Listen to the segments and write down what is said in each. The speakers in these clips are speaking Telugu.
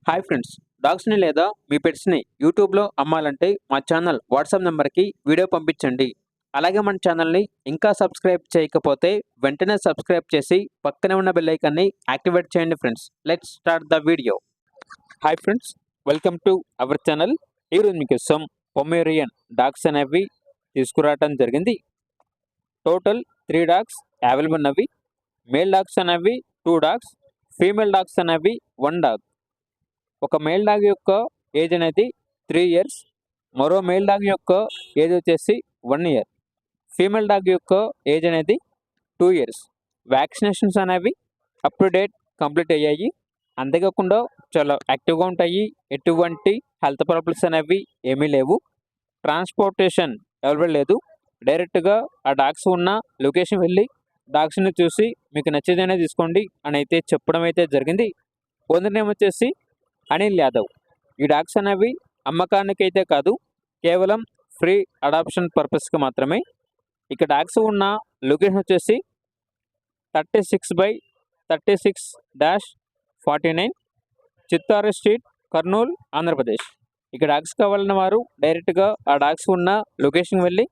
హాయ్ ఫ్రెండ్స్, డాగ్స్ని లేదా మీ పెట్స్ని యూట్యూబ్లో అమ్మాలంటే మా ఛానల్ వాట్సాప్ నెంబర్కి వీడియో పంపించండి. అలాగే మన ఛానల్ని ఇంకా సబ్స్క్రైబ్ చేయకపోతే వెంటనే సబ్స్క్రైబ్ చేసి పక్కనే ఉన్న బెల్ ఐకాన్ని యాక్టివేట్ చేయండి friends. Let's start the video. Hi friends, welcome to our channel. ఈరోజు మీకోసం పొమేరియన్ డాగ్స్ అనేవి తీసుకురావడం జరిగింది. టోటల్ 3 డాగ్స్ అవైలబుల్ ఉన్నవి. మేల్ డాగ్స్ అనేవి 2 డాగ్స్, ఫీమేల్ డాగ్స్ అనేవి 1 డాగ్. ఒక మేల్ డాగ్ యొక్క ఏజ్ అనేది 3 ఇయర్స్, మరో మేల్ డాగ్ యొక్క ఏజ్ వచ్చేసి 1 ఇయర్. ఫీమేల్ డాగ్ యొక్క ఏజ్ అనేది 2 ఇయర్స్. వ్యాక్సినేషన్స్ అనేవి అప్ టు డేట్ కంప్లీట్ అయ్యాయి. అంతేకాకుండా చాలా యాక్టివ్గా ఉంటాయి. ఎటువంటి హెల్త్ ప్రాబ్లమ్స్ అనేవి ఏమీ లేవు. ట్రాన్స్పోర్టేషన్ అవైలబుల్ లేదు. డైరెక్ట్గా ఆ డాగ్స్ ఉన్న లొకేషన్ వెళ్ళి డాగ్స్ని చూసి మీకు నచ్చేదైనా తీసుకోండి అని అయితే చెప్పడం అయితే జరిగింది. ఓనర్ నేమ్ వచ్చేసి అనిల్ యాదవ్. ఈ డాగ్స్ అనేవి అమ్మకానికైతే కాదు, కేవలం ఫ్రీ అడాప్షన్ పర్పస్కి మాత్రమే. ఇక డాగ్స్ ఉన్న లొకేషన్ వచ్చేసి 36/36-49 చిత్తారు స్ట్రీట్, కర్నూలు, ఆంధ్రప్రదేశ్. ఇక డాగ్స్ కావాలన్న వారు డైరెక్ట్గా ఆ డాగ్స్ ఉన్న లొకేషన్ వెళ్ళి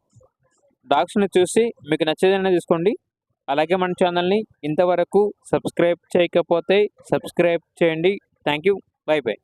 డాగ్స్ని చూసి మీకు నచ్చేదైనా తీసుకోండి. అలాగే మన ఛానల్ని ఇంతవరకు సబ్స్క్రైబ్ చేయకపోతే సబ్స్క్రైబ్ చేయండి. Thank you. Bye bye.